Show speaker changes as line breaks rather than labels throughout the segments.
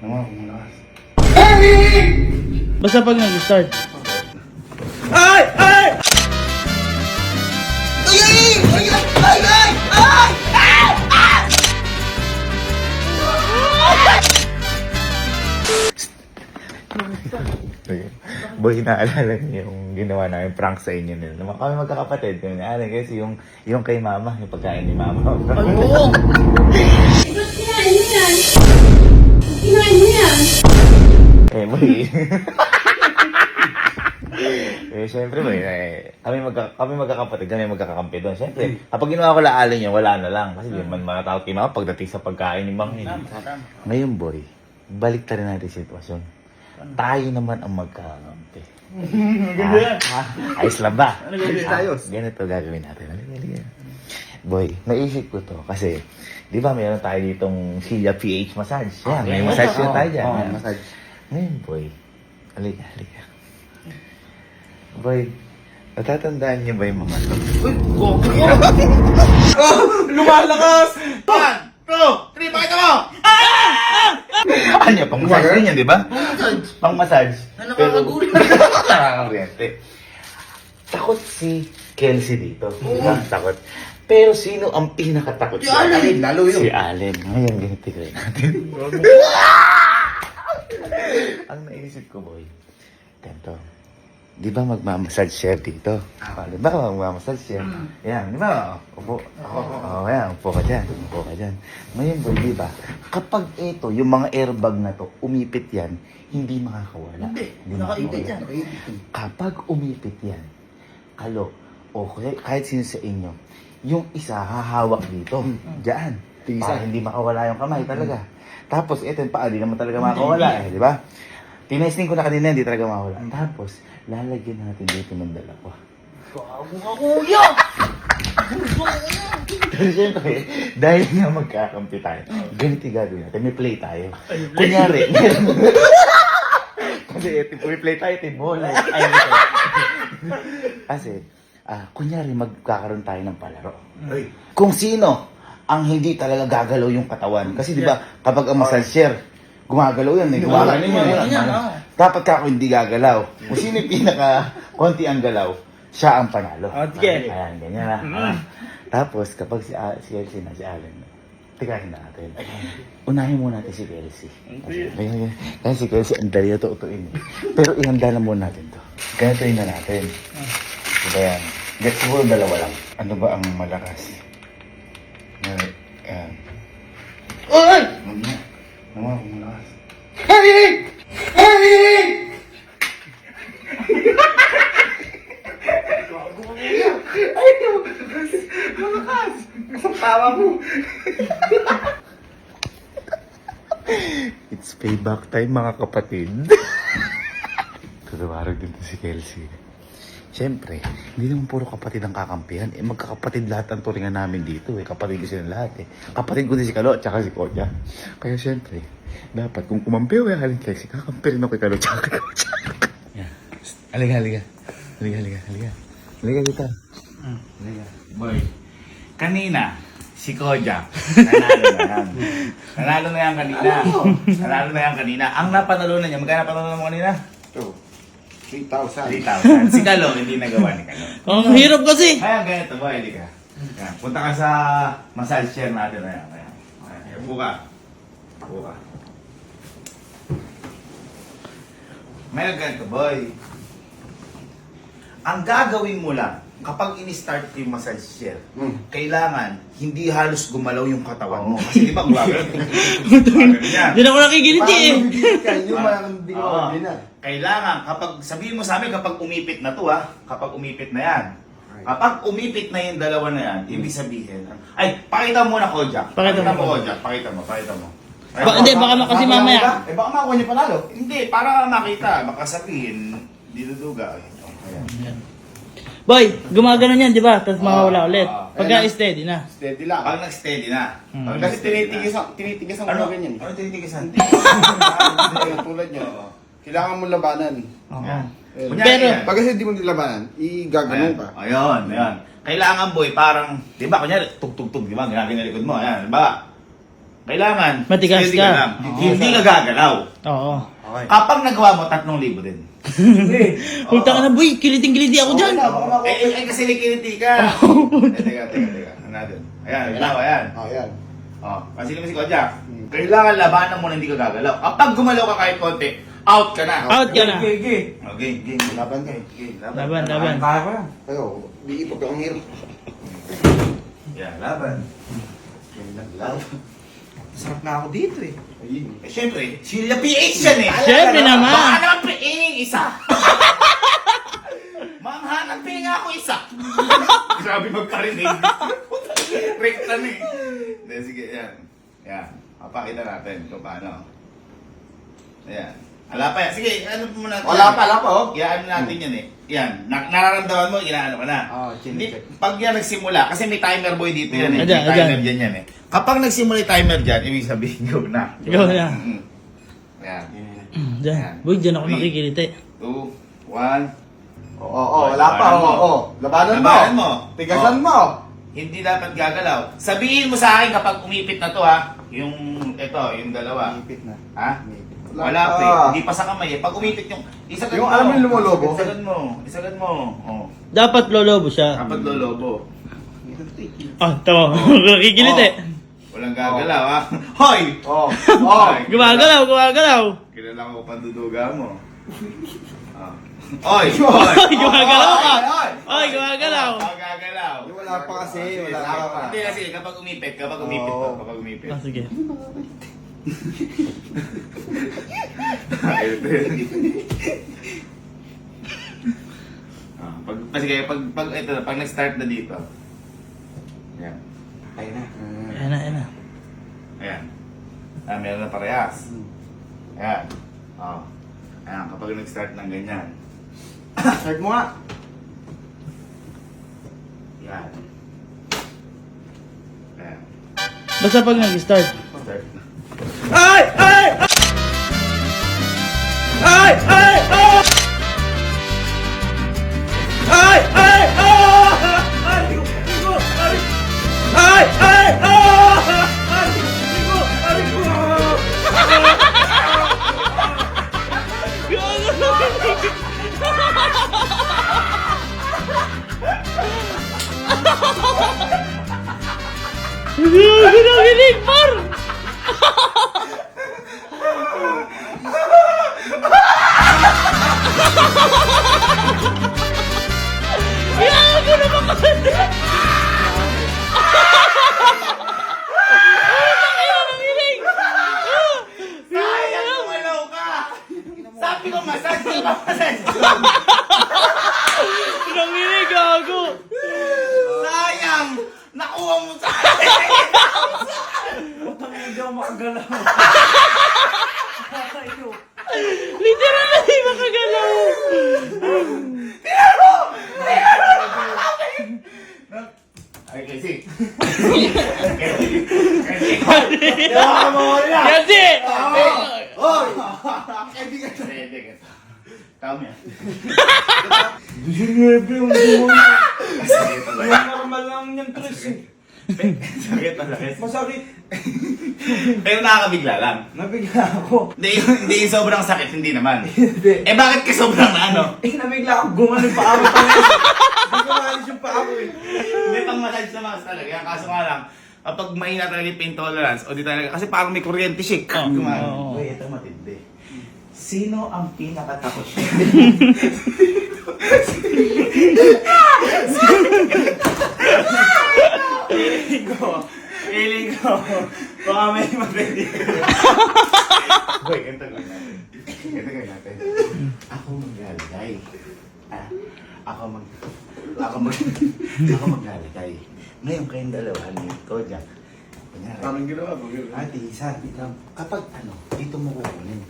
Naman kung malakas.
Basta pag nag-start.
Ay! Ay! Ay! Ay! Ay! Ay! Ay!
Boy, naalala niyo yung ginawa namin prank sa inyo nila. Naman kami magkakapatid. Naalala kasi yung kay mama, yung pagkain ni mama.
Oo!
Ba't kinain mo yan? Kinain mo yan?
Eh, boy. Siyempre, boy, kami magkakapatid, kami magkakakampi doon. Siyempre, kapag ginawa ko laalin yun, wala na lang. Kasi di man matatakot kay mama pagdating sa pagkain ni Mang. Ngayon, boy, balik na rin natin yung sitwasyon. Tayo naman ang magkakampi.
Ganda yan.
Ayos lang ba?
Ano gagawin?
Ayos. Ganito gagawin natin. Boy, naisip ko to kasi, di ba mayroon tayo ditong Sheila PH massage. Yan, may massage yun tayo dyan.
Oo, massage.
Ngayon, boy, halika. Boy, natatandaan niyo ba yung mga to?
Uy, gogo!
Oh! Lumalakas! 1, 2, 3, pakita mo!
Ano, pang massage din yan, di ba? Pang massage.
Ano nakakagulat?
Nakakakuryente. Takot si Kelsey dito. Di ba? Takot. Pero sino ang pinakatakot?
Si Allen.
Lalo yun.
Si Allen. Ngayon, ganito gawin natin. Ang naisip ko, boy, ganito. Di ba magmamassage share dito? Di ba magmamassage share? Yan, di ba? Upo. Oo, yan. Upo ka dyan. Ngayon, boy, di ba? Kapag ito, yung mga airbag na to, umipit yan, hindi makakawala.
Hindi.
makakawala.
Nakaipit yan.
Kapag umipit yan, kalo, o kahit sino sa inyo, yung isa hahawak dito, dyan. Para hindi makawala yung kamay talaga. Tapos, ito yung paa, di naman talaga makawala di ba? Tinesting ko na kanina, hindi talaga makawala. Tapos, lalagyan natin dito ng dalawa.
Gago ka, kuya!
Pero syempre, dahil nga magkakampi tayo, ganito yung gagawin natin. May play tayo. Kunyari, kasi may play tayo, tibol. Kasi, kunyari magkakaroon tayo ng palaro. Kung sino ang hindi talaga gagalaw yung katawan. Kasi di ba, kapag ang massager, gumagalaw yan. Gumagalaw yan. Dapat ka hindi gagalaw. Kung sino yung pinaka-konti ang galaw, siya ang panalo.
Okay.
Ayan, ganyan na. Tapos, kapag si Elsie na, si Allen, tikahin natin. Unahin muna natin si Elsie. Kasi si Elsie, ang dali na ito utuin. Pero ihanda na muna natin to. Ganito yun na natin. Diba yan? Siguro dalawa lang. Ano ba ang malakas? Ayan.
Ay!
Naman kung malakas.
Hey! Hey! Ay, malakas! Ang tawa mo!
It's payback time, mga kapatid. Katawarag din to si Kelsey. Siyempre, hindi naman puro kapatid ang kakampihan. Magkakapatid lahat ang turingan namin dito. Kapatid ko sila lahat. Kapatid ko din si Kalo at saka si Kodya. Kaya siyempre, dapat kung kumampi o halin Kelsey, kakampi rin ako kay Kalo at saka kay Kodya. Halika. Halika dito. Halika. Boy, kanina, si Kodya, nanalo na yan kanina. Ang napanalunan niya, magkano napanalunan mo kanina?
3,000.
3,000. Si Kalo, hindi nagawa ni Kalo.
Ang hirap kasi!
Ayan, ganito boy, halika. Ayan, punta ka sa massage chair natin. Ayan. Buka. May ganito boy. Ang gagawin mo lang, kapag in-start yung massage chair, kailangan hindi halos gumalaw yung katawan mo. Kasi di ba gumagalaw?
Hindi na ako nakikiliti eh.
Yung mga hindi ko mabilina.
Kailangan, sabihin mo sa amin kapag umipit na to kapag umipit na yan. Kapag umipit na yung dalawa na yan, ibig sabihin, pakita mo na Kojak. Pakita mo.
Hindi, baka kasi mamaya.
Baka makuha niyo panalo.
Hindi, para makita, baka sabihin, dinuduga. Ayan.
Boy, gumagano yan, di ba? Tapos mawawala ulit. Pagka steady na.
Steady lang.
Pag nag-steady na.
Kasi tinitigas ang mga ganyan.
Ano tinitigisan?
Tulad niya. Kailangan mo labanan.
Pero,
Pag kasi hindi mo nilabanan, igaganon ka.
Ayun. Kailangan boy, parang, di ba, kunyari, tug-tug-tug, di ba, ginagawa likod mo, ayan, di ba? Kailangan,
Matigas
steady
ka.
lang.
Oo.
Hindi ka gagalaw.
Oo.
Okay.
Kapag nagawa mo, 3,000 din.
Punta ka na, boy. Kiliting-kiliti ako dyan.
Kasi likiliti ka. Teka. Ano natin? Ayan, galaw, ayan.
Oh, yan.
Kasi naman si Kodja. Kailangan labanan mo na hindi ka gagalaw. Kapag gumalaw ka kahit konti, out ka na.
Out ka na.
Okay.
Laban ka.
Laban.
Kaya ko yan.
Kayo, di ipag ang hirap.
Yeah, laban.
Sarap na ako dito eh.
Eh, syempre, Chilla PH yan eh.
Syempre naman.
Baka naman pingin isa. Manghanap pinga ako isa. Grabe magparinig. Rekta na eh. Hindi, sige, yan. Yan. Papakita natin kung paano. Ayan. Wala pa yan. Sige, ano muna natin.
Wala pa, oh.
Iaan natin yan eh. Yan. Nararamdaman mo, inaano ka na. Hindi, pag yan nagsimula, kasi may timer boy dito yan eh.
Ayan,
May timer
ayan.
dyan yan eh. Kapag nagsimula yung timer dyan, ibig sabihin, go na.
Go na.
Ayan.
Dyan. Boy, dyan ako nakikiliti.
2, 1.
Oo, wala pa, oo. Labanan
Labanan
mo.
mo.
Tigasan
Oo.
mo.
Hindi dapat gagalaw. Sabihin mo sa akin kapag umipit na to ha. Yung, yung dalawa.
Ipit na.
Ha?
Wala
Wala
pa.
pa eh. Hindi pa sa kamay eh. Pag umipit yung, isagad
Yung
mo.
alam mo yung lumolobo?
Isagad mo. Oh.
Dapat lolobo siya.
Kapag lolobo.
Ah, tama. Nakikiliti.
Walang gagalaw ha. Hoy!
Oh. Oh.
Gumagalaw.
Kilala ko panduduga mo. Ah. Oy!
Gumagalaw ka.
Oy!
Oy, gumagalaw.
Gagalaw.
Wala pa kasi, wala pa.
Hindi kasi kapag umipit to. Kapag umipit.
Ah, sige.
Pag nag-start na dito. Ayan.
Ayun na.
Ayan na.
Ayan. Meron na parehas. Ayan. Ayan, kapag nag-start ng ganyan.
Start mo nga.
Ayan. Ayan.
Basta pag nag-start.
Start na.
Ay! Ay! Ay! Ay! Ay! Ay! Ay! Ay! Ay! Ay! Ginaginig, par! Gago naman kasi!
Sayang gumalaw ka! Sabi ko massage ko ba massage ko?
Nanginig, gago!
Sayang! Nakuha mo sa
Hindi ako makagalaw. Tayo.
Literal na di makagalaw!
Ay, kasi.
Kasi!
Oy!
Tama yan.
Ginebe yung buwan. Yung normal lang yung tres eh.
Sakit na sakit.
Masakit.
Pero nakakabigla lang.
Nabigla ako.
Hindi yung sobrang sakit, hindi naman.
Hindi.
Eh bakit ka sobrang na ano?
Nabigla ako. Gumanon pa ako. Hindi ko maalis yung pa ako eh.
Hindi pang massage na mas talaga. Kaso nga lang, kapag mahina talaga yung pain tolerance, o di talaga, kasi parang may kuryente siya.
Oo.
Uy, ito matindi. Sino ang pinakatakot siya? Feeling ko, baka may matindi. Boy, ganito gawin natin. Ako maglalagay. Ako maglalagay. Ngayon kayong dalawa, ni Kodja.
Anong ginawa mo?
Ate, isa, kapag dito mo kukunin.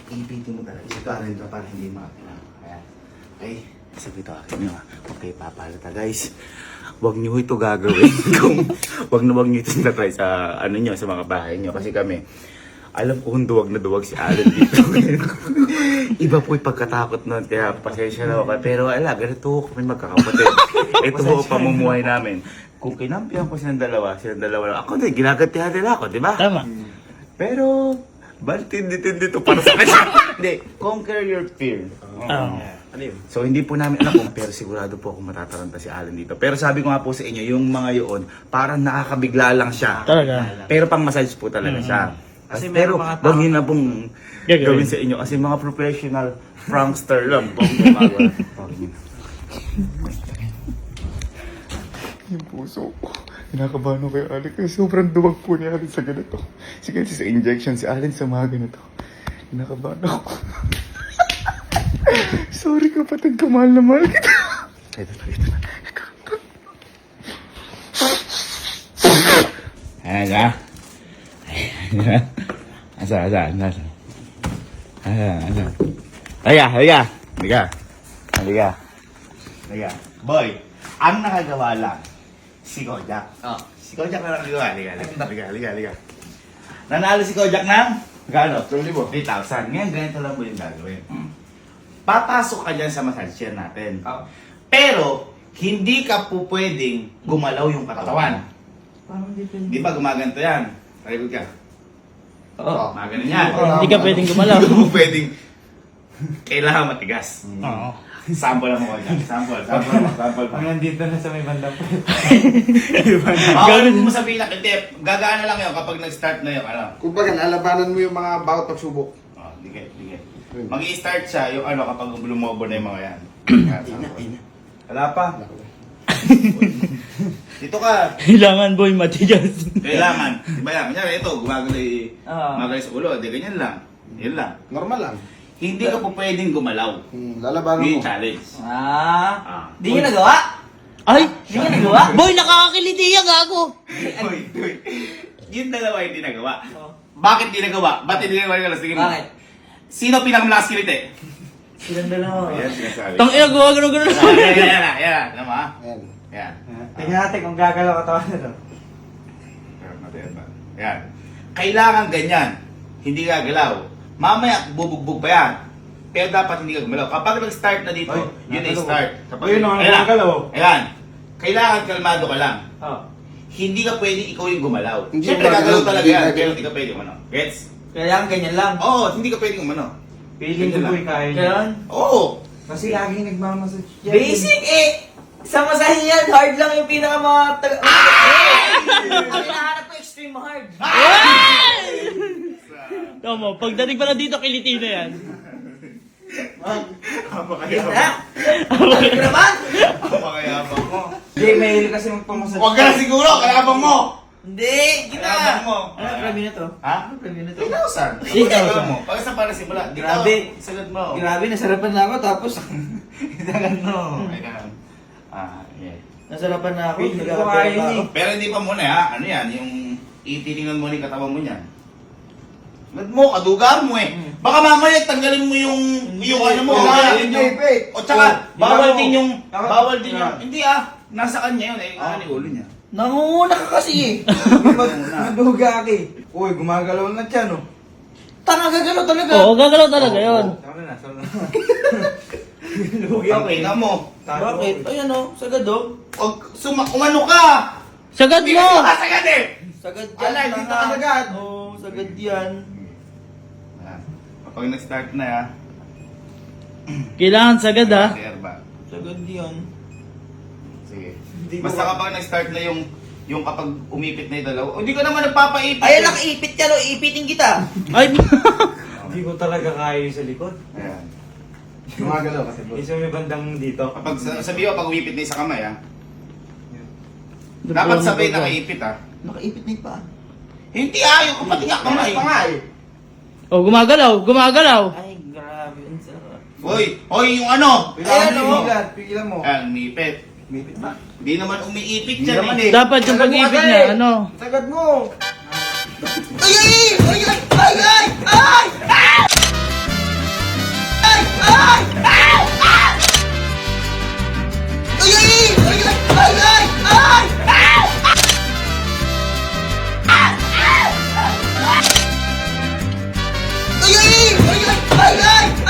Ipitin mo talaga. Ito para hindi makakina. Ayan. Okay? Sabi ito akin nyo Huwag kayo papalata guys. Huwag nyo ito gagawin. Huwag nyo ito na-try sa sa mga bahay nyo. Kasi kami, alam ko kung duwag na duwag si Alan dito. Iba po yung pagkatakot nun. Kaya pasensya na ako. Pero ala, ganito kami magkakapatid. Ito po pamumuhay namin. kung kinampihan ko silang dalawa lang. Ako din, ginagatihan nila ako, di ba?
Tama.
Pero, tindi to para sa kanya. Hindi, conquer your fear.
Oo.
Ano yun?
So, hindi po namin alam pero sigurado po ako matataranta si Allen dito. Pero sabi ko nga po sa inyo, yung mga yun, parang nakakabigla lang siya.
Talaga.
Pero pang massage po talaga siya.
Kasi
Pero,
meron mga
wag yun na pong
Gagawin.
gawin sa inyo. Kasi mga professional prankster lang po ang gumagawa. Yung puso ko. Kinakabahan ko kay Allen kasi sobrang duwag po ni Allen sa ganito. Sige, sa injection si Allen sa mga ganito. Kinakabahan ako. Sorry kapatid ko, mahal na mahal kita. Ito na. Ayan. Asa. Halika. Boy, ang nakagawa lang, si Kojak. Si Kojak na nakagawa. Halika. Nanalo si Kojak ng, gano? 3,000. Ngayon, ganito lang po yung gagawin. Papasok ka dyan sa massage chair natin. Pero, hindi ka po pwedeng gumalaw yung katawan. Di ba gumaganto yan? Talikod ka. Oo. Maganon yan.
Hindi ka pwedeng gumalaw.
Hindi mo pwedeng. Kailangan matigas.
Oo.
Sample lang mo dyan. Sample.
Hanggang dito na sa may bandang po.
Gano'n mo sabihin lang, hindi, gagaan na lang yun kapag nag-start na yun. Ano?
Kumbaga, lalabanan mo yung mga bawat pagsubok.
Oh, sige. Mag-i-start siya yung ano kapag lumobo na yung mga yan. Wala pa. Dito ka.
Kailangan boy matigas.
Kailangan. Diba yan? Kanyari, ito, gumagano'y sa ulo. Di ganyan lang. Yun lang.
Normal lang.
Hindi ka po pwedeng gumalaw.
Lalabanan
Yun yung
mo.
challenge.
Di niya nagawa?
Ay!
Di niya nagawa?
Boy, nakakakiliti yan, gago!
Uy. Yung dalawa hindi nagawa. Bakit hindi nagawa? Ba't hindi nagawa? Sige mo.
Bakit?
Sino pinakamalakas kilite?
Silang dalawa.
Ayan, sinasabi.
Tang ina, gawa gano'n.
Yan. Alam mo ha?
Ayan.
Yan.
Tingnan natin kung gagalaw katawan na to.
Yan. Kailangan ganyan. Hindi gagalaw. Mamaya, bubugbog pa yan. Pero dapat hindi ka gumalaw. Kapag nag-start na dito,
Ay,
yun na
nagalaw.
start. Kapag,
Ayun,
Ayan.
nagalaw.
Ayan. Kailangan kalmado ka lang.
Oh.
Hindi ka pwede ikaw yung gumalaw.
Hindi
Siyempre,
gagalaw,
gagalaw talaga
hindi
yan.
gagalaw.
Pero hindi ka pwede umano. Gets?
Kailangan ganyan lang.
Oo, hindi ka pwede umano.
Feeling ko po'y kaya niya.
Kailangan?
Oo.
Kasi laging nagmamassage yan.
Basic eh! Sa masahe yan, hard lang yung pinaka mga Ang hinahanap ko extreme hard.
Tama, pagdating pa na dito, kiliti na yan.
Yan na! Ano naman?
Pakayabang mo.
Hindi, mahilig kasi magpamassage.
Huwag ka na siguro, kayabang mo.
Hindi!
Kayabang mo.
Ano premyo na to?
Ha?
Ano premyo na to?
3,000.
3,000.
mo. Pag sa para simula, di
Grabe.
Sagad mo.
Grabe, nasarapan na ako tapos
Sagad mo. Ayan. Yeah.
nasarapan na ako.
Feeling ko
Nag-aaral
kaya
pa ako.
niya
Pero hindi pa muna ha. Ano yan? Yung ititingnan mo ni katawan mo niyan. Ba't mo? Kadugar mo eh. Baka mamaya tanggalin mo yung ano mo.
Kaya,
Yung-
hindi,
O tsaka, bawal din yung,
Bakit?
bawal din yung, hindi nasa kanya yun eh. Ano yung ulo niya?
Nangunguna ka kasi eh.
Maduga ka eh. Uy, gumagalaw na siya, no?
Tanga gagalaw talaga.
Oo, gagalaw talaga yun.
Sama na.
Lugi ako eh.
Tingnan mo.
Bakit? Ayan o, sagad o.
Umano ka!
Sagad
Hindi
mo!
ka sagad eh!
Sagad yan.
Alay, dito
tanga.
ka sagad.
Oo, sagad yan.
Kapag nag-start na ya,
Kailangan sagad ha.
si Erba.
Sagad yan.
Sige.
Hindi ko
Basta kapag nag-start na yung kapag umipit na yung dalawa, hindi ko naman nagpapaipit.
Ayan, nakaipit ka no, ipitin kita.
Ay!
Hindi ko talaga kaya yung sa likod.
Ayan.
Gumagalaw kasi boss.
Isa may bandang dito.
Kapag sabi ko, pag umipit na yung sa kamay ha, dapat sabay nakaipit ha.
Nakaipit na yung paa.
Hindi yung kapatid nga kamay.
Oh, gumagalaw!
Ay, grabe. Ang sarap.
Hoy, yung ano?
Ayan, o.
Pigilan mo.
Ayan, umipit.
Umipit ba?
Hindi naman umiipit
Hindi
yan
naman
eh.
Dapat yung pag-ibig niya, ano?
Sagad mo!
Ay, ay, ay, ay, ay, ay, ay! Ay, ay! Ay, ay, ay, ay, ay, ay! Ay, ay, ay, ay, ay!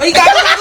Ay, gago!